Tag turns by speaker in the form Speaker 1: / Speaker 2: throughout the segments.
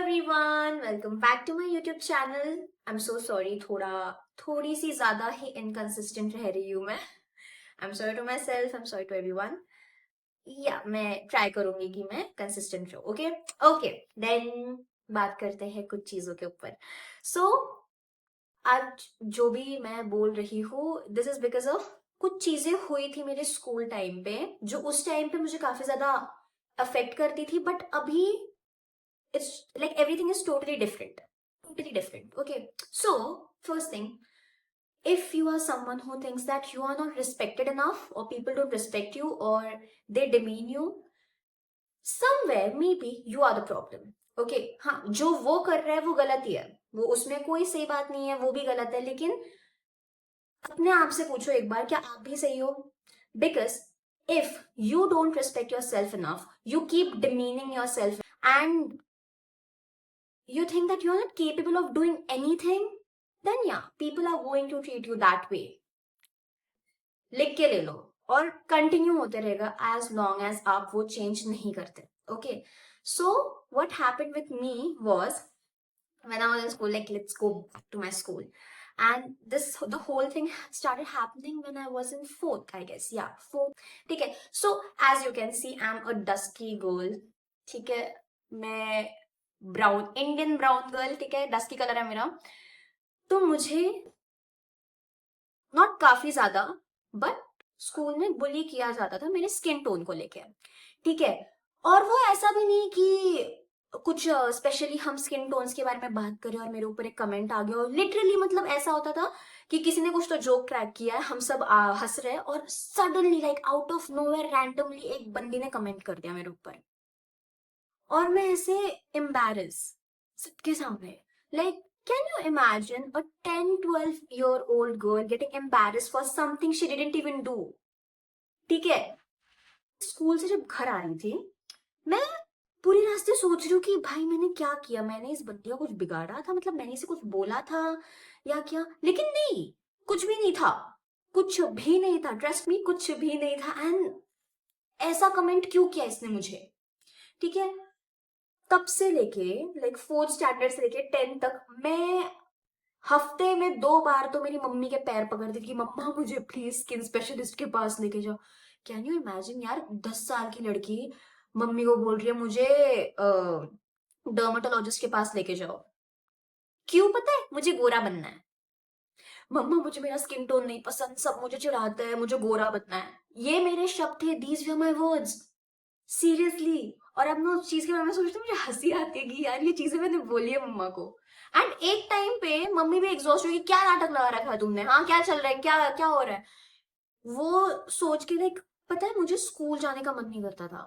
Speaker 1: Everyone, welcome back to my YouTube channel. I am so sorry, थोड़ी सी ज्यादा ही इनकंसिस्टेंट रह रही हूँ मैं। I am sorry to myself, I am sorry to everyone. या मैं ट्राई करूंगी कि मैं कंसिस्टेंट रहूँ। ओके ओके, देन बात करते हैं कुछ चीजों के ऊपर। सो आज जो भी मैं बोल रही हूँ, दिस इज बिकॉज ऑफ कुछ चीजें हुई थी मेरे स्कूल टाइम पे, जो उस टाइम पे मुझे काफी ज्यादा अफेक्ट करती थी, बट अभी it's like everything is totally different. Okay, so first thing, if you are someone who thinks that you are not respected enough, or people don't respect you, or they demean you, somewhere maybe you are the problem. Okay, हाँ, जो वो कर रहा है वो गलत ही है, वो उसमें कोई सही बात नहीं है, वो भी गलत है, लेकिन अपने आप से पूछो एक बार, क्या आप भी सही हो? Because if you don't respect yourself enough, you keep demeaning yourself, and you think that you're not capable of doing anything, then yeah, people are going to treat you that way. लिख के ले लो और continue होते रहेगा as long as आप वो change नहीं करते. Okay, so what happened with me was when I was in school, like let's go back to my school, and the whole thing started happening when I was in fourth, I guess. Yeah, fourth. ठीक है, so as you can see, I'm a dusky girl. ठीक है, मैं brown, Indian brown girl. ठीक है, dusky colour है मेरा. तो मुझे नॉट काफी ज्यादा, बट स्कूल में बुली किया जाता था मेरे स्किन टोन को लेके. ठीक है, और वो ऐसा भी नहीं कि कुछ स्पेशली हम स्किन टोन्स के बारे में बात करें और मेरे ऊपर एक कमेंट आ गया, और लिटरली मतलब ऐसा होता था कि किसी ने कुछ तो जोक क्रैक किया है, हम सब हंस रहे हैं, और suddenly like out of nowhere randomly एक बंदी ने कमेंट कर दिया मेरे ऊपर, और मैं ऐसे एम्बैरस सबके सामने. Like, can you imagine a 10-12 year old girl getting embarrassed for something she didn't even do? ठीक है, स्कूल से जब घर आ रही थी, मैं पूरी रास्ते सोच रही हूँ कि भाई मैंने क्या किया, मैंने इस बंदी को कुछ बिगाड़ा था, मतलब मैंने इसे कुछ बोला था या क्या, लेकिन नहीं, कुछ भी नहीं था, कुछ भी नहीं था, ट्रस्ट मी, कुछ भी नहीं था. एंड ऐसा कमेंट क्यों किया इसने मुझे? ठीक है, तब से लेके लाइक फोर्थ स्टैंडर्ड से लेके 10th तक मैं हफ्ते में 2 बार तो मेरी मम्मी के पैर पकड़ती थी कि मम्मा मुझे प्लीज स्किन स्पेशलिस्ट के पास लेके जाओ. कैन यू इमेजिन यार, 10 साल की लड़की मम्मी को बोल रही है मुझे डर्माटोलॉजिस्ट के पास लेके जाओ. क्यों पता है? मुझे गोरा बनना है. मम्मा मुझे मेरा स्किन टोन नहीं पसंद, सब मुझे चिढ़ाते हैं, मुझे गोरा बनना है. ये मेरे शब्द थे, these were my words, seriously. और अब मैं उस चीज के बारे में सोचती हूँ, मुझे हंसी आती है कि यार ये चीजें मैंने बोली है मम्मा को. एंड एक टाइम पे मम्मी भी एग्जॉस्ट हुई, क्या नाटक लगा रखा है तुमने, हाँ क्या चल रहा है, क्या क्या हो रहा है, वो सोच के. लाइक, पता है मुझे स्कूल जाने का मन नहीं करता था.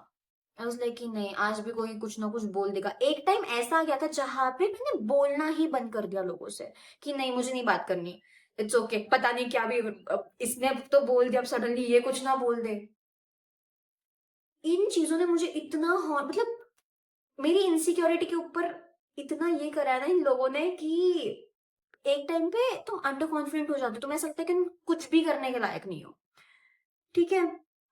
Speaker 1: आई वाज लाइक कि नहीं, आज भी कोई कुछ ना कुछ बोल देगा. एक टाइम ऐसा आ गया था जहां पे मैंने बोलना ही बंद कर दिया लोगों से कि नहीं, मुझे नहीं बात करनी, इट्स ओके, पता नहीं क्या भी, इसने तो बोल दिया, अब सडनली ये कुछ ना बोल दे. इन चीजों ने मुझे इतना मतलब मेरी इनसिक्योरिटी के ऊपर इतना ये करा है ना इन लोगों ने, कि एक टाइम पे तुम अंडर कॉन्फिडेंट हो जाते हो, तुम्हें ऐसा लगता है कि तुम कुछ भी करने के लायक नहीं हो. ठीक है,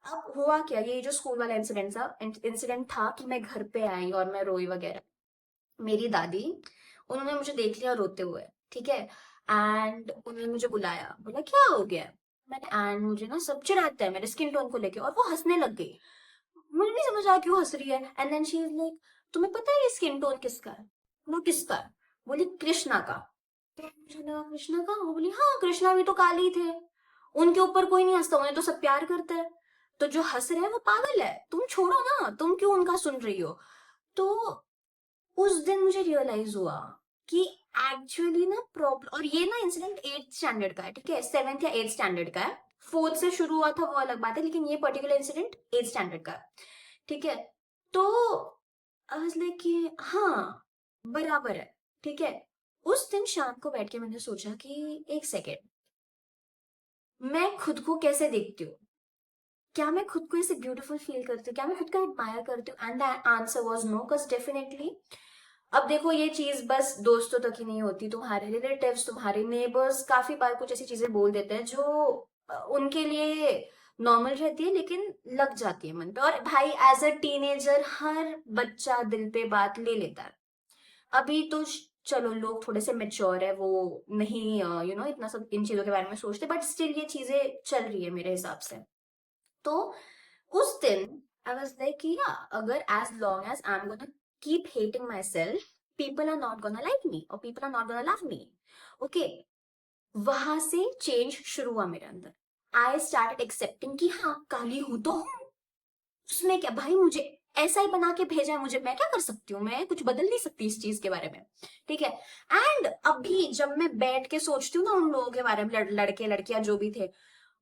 Speaker 1: अब हुआ क्या, ये जो स्कूल वाला इंसिडेंट था कि मैं घर पे आई और मैं रोई वगैरह. मेरी दादी, उन्होंने मुझे देख लिया रोते हुए. ठीक है, एंड उन्होंने मुझे बुलाया, बोला क्या हो गया. मैंने, एंड मुझे ना सब चिढ़ाते हैं मेरे स्किन टोन को लेके, और वो हंसने लग गई. मुझे नहीं समझ आया क्यों हंस रही है. And then she is like, तुम्हें पता है ये स्किन टोन किसका है? वो किसका है? बोली कृष्णा का. तो मुझे लगा कृष्णा का, वो बोली हाँ, कृष्णा भी तो काली थे, उनके ऊपर कोई नहीं हंसता, उन्हें तो सब प्यार करता है, तो जो हंस रहे हैं वो पागल है, तुम छोड़ो ना, तुम क्यों उनका सुन रही हो. तो उस दिन मुझे रियलाइज हुआ कि एक्चुअली ना प्रॉब्लम, और ये ना इंसिडेंट 8th स्टैंडर्ड का है. ठीक है, 7th या 8th स्टैंडर्ड का है, फोर्थ से शुरू हुआ था वो अलग बात है, लेकिन ये पर्टिकुलर इंसिडेंट 8th स्टैंडर्ड का है. ठीक है, तो आई वाज लाइक कि हाँ, बराबर है. ठीक है, उस दिन शाम को बैठ के मैंने सोचा कि एक सेकेंड, मैं खुद को कैसे देखती हूँ, क्या मैं खुद को ऐसे ब्यूटीफुल फील करती हूँ, क्या मैं खुद को एडमायर करती हूँ. And the answer was no, because definitely, अब देखो ये चीज बस दोस्तों तक ही नहीं होती, तुम्हारे रिलेटिव्स, तुम्हारे नेबर्स काफी बार कुछ ऐसी चीजें बोल देते हैं जो उनके लिए नॉर्मल रहती है, लेकिन लग जाती है मन पे. और भाई एज अ टीनेजर हर बच्चा दिल पे बात ले लेता है. अभी तो चलो लोग थोड़े से मेच्योर है, वो नहीं इतना सब इन चीजों के बारे में सोचते, बट स्टिल ये चीजें चल रही है मेरे हिसाब से। तो उस दिन आई वाज लाइक या अगर as long as I am gonna keep hating myself, people are not gonna like me और people are not gonna love me. Okay, वहां से चेंज शुरू हुआ मेरे अंदर। आई स्टार्टेड एक्सेप्टिंग कि हाँ काली हूं तो हूँ, उसमें क्या भाई, मुझे ऐसा ही बना के भेजा है, मुझे मैं क्या कर सकती हूँ, मैं कुछ बदल नहीं सकती इस चीज के बारे में। ठीक है। एंड अभी जब मैं बैठ के सोचती हूँ ना उन लोगों के बारे में, लड़के लड़कियां जो भी थे,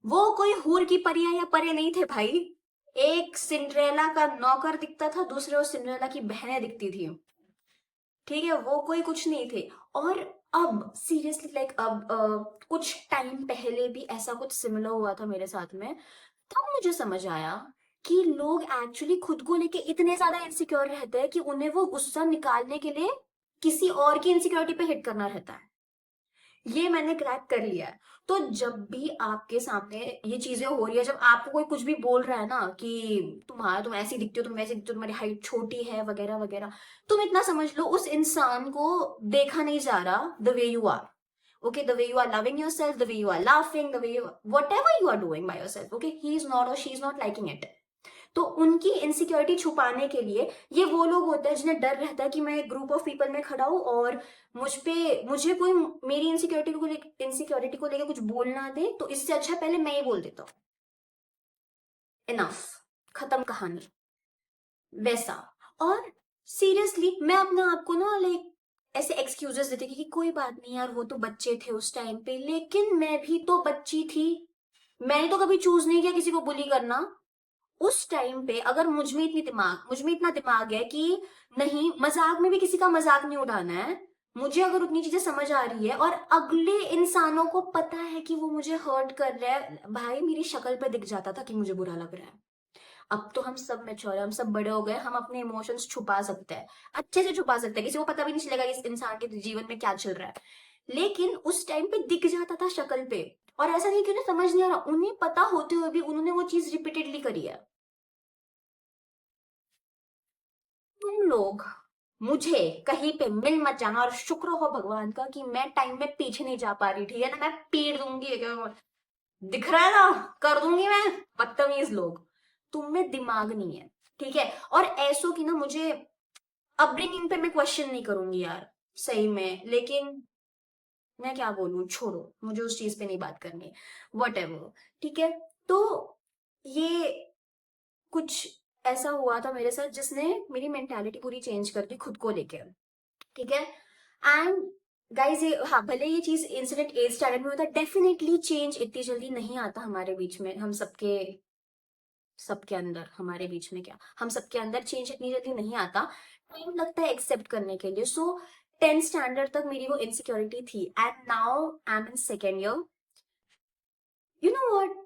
Speaker 1: वो कोई हूर की परियां या परे नहीं थे भाई। एक सिंड्रेला का नौकर दिखता था, दूसरे वो सिंड्रेला की बहनें दिखती थी। ठीक है, वो कोई कुछ नहीं थे। और अब सीरियसली लाइक अब कुछ टाइम पहले भी ऐसा कुछ सिमिलर हुआ था मेरे साथ में। तब मुझे समझ आया कि लोग एक्चुअली खुद को लेके इतने ज्यादा इनसिक्योर रहते हैं कि उन्हें वो गुस्सा निकालने के लिए किसी और की इनसिक्योरिटी पे हिट करना रहता है। ये मैंने क्रैक कर लिया है। तो जब भी आपके सामने ये चीजें हो रही है, जब आपको कोई कुछ भी बोल रहा है ना कि तुम ऐसी दिखती हो, तुम वैसी दिखती हो, तुम्हारी हाइट छोटी है वगैरह वगैरह, तुम इतना समझ लो उस इंसान को देखा नहीं जा रहा the way you are. Okay, the way you are loving yourself, the way you are laughing, the way you, whatever you are doing by yourself, okay, he is not or she is not liking it. तो उनकी insecurity छुपाने के लिए ये वो लोग होते हैं जिन्हें डर रहता है कि मैं ग्रुप ऑफ पीपल में खड़ा हूं और मुझे कोई मेरी इनसिक्योरिटी को लेकर कुछ बोल ना दे, तो इससे अच्छा पहले मैं ही बोल देता हूँ, इनफ, खत्म कहानी, वैसा। और सीरियसली मैं अपने आप को ना लाइक ऐसे एक्सक्यूजेस देती थी कि कोई बात नहीं यार, वो तो बच्चे थे उस टाइम पे, लेकिन मैं भी तो बच्ची थी। मैंने तो कभी चूज नहीं किया किसी को बुली करना। उस टाइम पे अगर मुझ में इतना दिमाग है कि नहीं, मजाक में भी किसी का मजाक नहीं उड़ाना है। मुझे अगर उतनी चीजें समझ आ रही है और अगले इंसानों को पता है कि वो मुझे हर्ट कर रहा है, भाई मेरी शक्ल पे दिख जाता था कि मुझे बुरा लग रहा है। अब तो हम सब मैच्योर है, हम सब बड़े हो गए, हम अपने इमोशंस छुपा सकते हैं, अच्छे से छुपा सकते हैं, किसी को पता भी नहीं चलेगा इस इंसान के जीवन में क्या चल रहा है। लेकिन उस टाइम पे दिख जाता था शक्ल पे। और ऐसा नहीं कि उन्हें समझ नहीं आ रहा, उन्हें पता होते हुए भी उन्होंने वो चीज रिपीटेडली करी है। तुम लोग मुझे कहीं पे मिल मत जाना, और शुक्र हो भगवान का कि मैं टाइम में पीछे नहीं जा पा रही, ठीक है ना, मैं पीट दूंगी, दिख रहा है ना, कर दूंगी मैं। बदतमीज लोग, तुम में दिमाग नहीं है, ठीक है। और ऐसो की ना मुझे अपब्रिंगिंग पे मैं क्वेश्चन नहीं करूंगी यार, सही में, लेकिन मैं क्या बोलूं, छोड़ो, मुझे उस चीज पे नहीं बात करनी, वट एवर। ठीक है। तो ये कुछ ऐसा हुआ था मेरे साथ जिसने मेरी मेंटालिटी पूरी चेंज कर दी खुद को लेके। ठीक है। एंड गाइज ये, हाँ, भले ये चीज इंसिडेंट 8th स्टैंडर्ड में होता है, डेफिनेटली चेंज इतनी जल्दी नहीं आता हमारे बीच में, हम सबके सबके अंदर, हमारे बीच में क्या, हम सबके अंदर चेंज इतनी जल्दी नहीं आता, टाइम लगता है एक्सेप्ट करने के लिए। सो 10th स्टैंडर्ड तक मेरी वो इनसिक्योरिटी थी, and now I am in second year. You know what,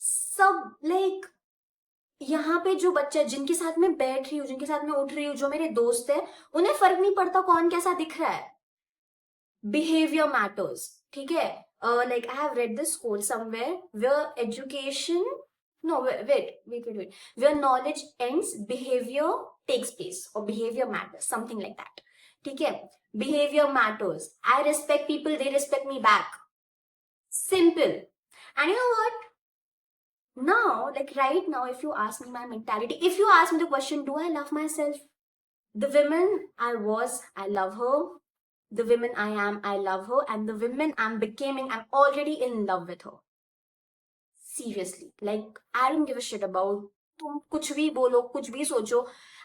Speaker 1: सब लाइक यहाँ पे जो बच्चे जिनके साथ मैं बैठ रही हूँ, जिनके साथ मैं उठ रही हूँ, जो मेरे दोस्त है, उन्हें फर्क नहीं पड़ता कौन कैसा दिख रहा है। बिहेवियर मैटर्स, ठीक है। Like I have read this quote somewhere, where education, no wait, where knowledge ends, behavior takes place, or behavior matters, something like that. ठीक है। behavior matters, I respect people, they respect me back, simple. And you know what, now, like right now, if you ask me my mentality, if you ask me the question, do I love myself, the woman I was, I love her, the woman I am, I love her, and the woman I'm becoming, I'm already in love with her. Seriously, like I don't give a shit about तुम कुछ भी बोलो, कुछ भी सोचो।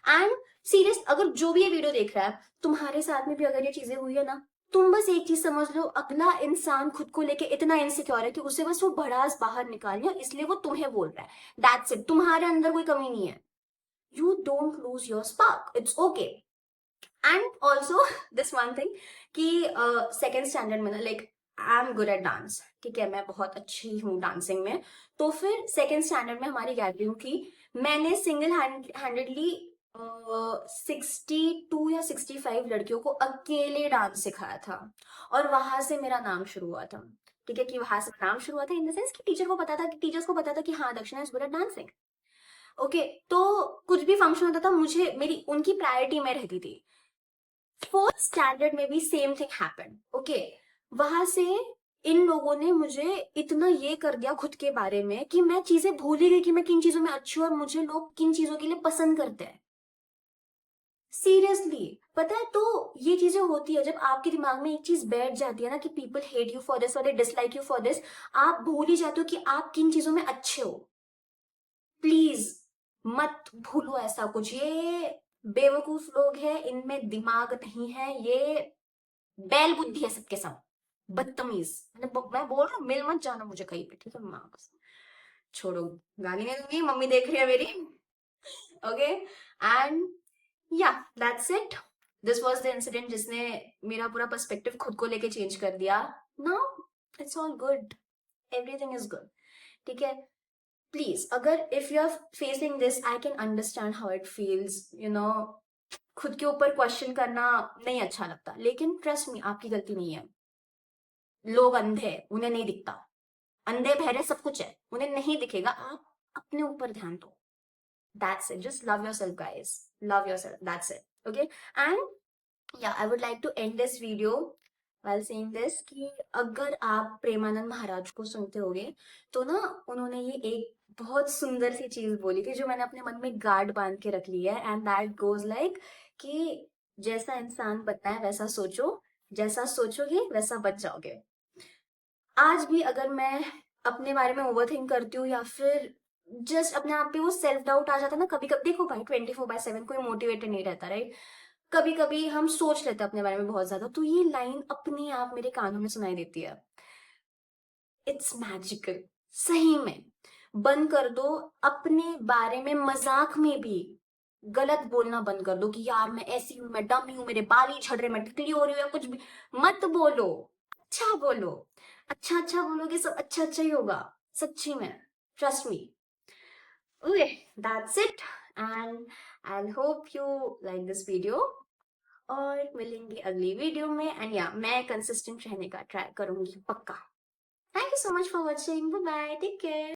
Speaker 1: And serious, अगर जो भी ये वीडियो देख रहा है, तुम्हारे साथ में भी अगर ये चीजें हुई है ना, तुम बस एक चीज समझ लो, अगला इंसान खुद को लेके इतना इनसिक्योर है कि उसे बस वो भड़ास बाहर निकालनी है, इसलिए वो तुम्हें बोल रहा है। दैट्स इट, तुम्हारे अंदर कोई कमी नहीं है। You don't lose your spark, it's okay. And also this one thing कि सेकेंड स्टैंडर्ड में ना, like I am good at dance, ठीक है, मैं बहुत अच्छी हूँ डांसिंग में। तो फिर सेकेंड स्टैंडर्ड में हमारी गैदरिंग थी, मैंने सिंगल हैंडेडली 62 या 65 लड़कियों को अकेले डांस सिखाया था, और वहां से मेरा नाम शुरू हुआ था। ठीक है, कि वहां से नाम शुरू हुआ था इन द सेंस कि टीचर्स को पता था कि हाँ दक्षिणा is good at dancing. Okay, तो कुछ भी फंक्शन होता था, मुझे मेरी उनकी प्रायोरिटी में रहती थी। फोर्थ स्टैंडर्ड में भी सेम थिंग हैपेंड, ओके। वहां से इन लोगों ने मुझे इतना ये कर दिया खुद के बारे में कि मैं चीजें भूल ही गई कि मैं किन चीजों में अच्छी हूँ और मुझे लोग किन चीजों के लिए पसंद करते हैं। सीरियसली, पता है, तो ये चीजें होती है जब आपके दिमाग में एक चीज बैठ जाती है ना कि people hate you for this और दे डिसलाइक यू फॉर दिस, आप भूल ही जाते हो कि आप किन चीजों में अच्छे हो। प्लीज मत भूलो ऐसा कुछ। ये बेवकूफ लोग हैं, इनमें दिमाग नहीं है, ये बैल बुद्धि है सबके सब, बदतमीज। मैं बोल रहा हूँ, मिल मत जाना मुझे कहीं पे, ठीक है? माँ कसम। छोड़ो, गाली नहीं दूंगी, मम्मी देख रही है मेरी। ओके, एंड या that's it. This was the incident जिसने मेरा पूरा पर्सपेक्टिव खुद को लेके चेंज कर दिया। Now it's all good, everything is good, ठीक है? प्लीज, अगर if you are facing this, I can understand how it feels, you know. खुद के ऊपर क्वेश्चन करना नहीं अच्छा लगता, लेकिन ट्रस्ट मी, आपकी गलती नहीं है। लोग अंधे हैं, उन्हें नहीं दिखता। अंधे बहरे सब कुछ है, उन्हें नहीं दिखेगा। आप अपने ऊपर ध्यान दो। That's it, just love yourself guys, love yourself, that's it, okay. And yeah I would like to end this video while saying this कि अगर आप प्रेमानंद महाराज को सुनते होगे तो ना, उन्होंने ये एक बहुत सुंदर सी चीज बोली थी जो मैंने अपने मन में गार्ड बांध के रख ली है, एंड दैट गोज लाइक कि जैसा इंसान बनना है वैसा सोचो, जैसा सोचोगे वैसा बच जाओगे। आज भी अगर मैं अपने बारे में ओवरथिंक करती हूँ या फिर जस्ट अपने आप पे वो सेल्फ डाउट आ जाता है ना, कभी कभी देखो भाई, 24/7 कोई मोटिवेटेड नहीं रहता, राइट? कभी कभी हम सोच लेते हैं अपने बारे में बहुत ज्यादा, तो ये लाइन अपने आप मेरे कानों में सुनाई देती है। इट्स मैजिकल, सही में। बंद कर दो अपने बारे में मजाक में भी गलत बोलना बंद कर दो कि यार मैं ऐसी हूं, मैं डमी हूं, मेरे बाल ही झड़ रहे, मैं टिकली हो रही हूँ या कुछ भी। मत बोलो, अच्छा बोलो। अच्छा अच्छा बोलोगे सब अच्छा अच्छा ही होगा, सच्ची में, trust me. Okay, that's it, and I hope you like this video. और मिलेंगे अगली वीडियो में, एंड या मैं कंसिस्टेंट रहने का ट्राई करूंगी पक्का। Thank you so much for watching, bye bye, take care.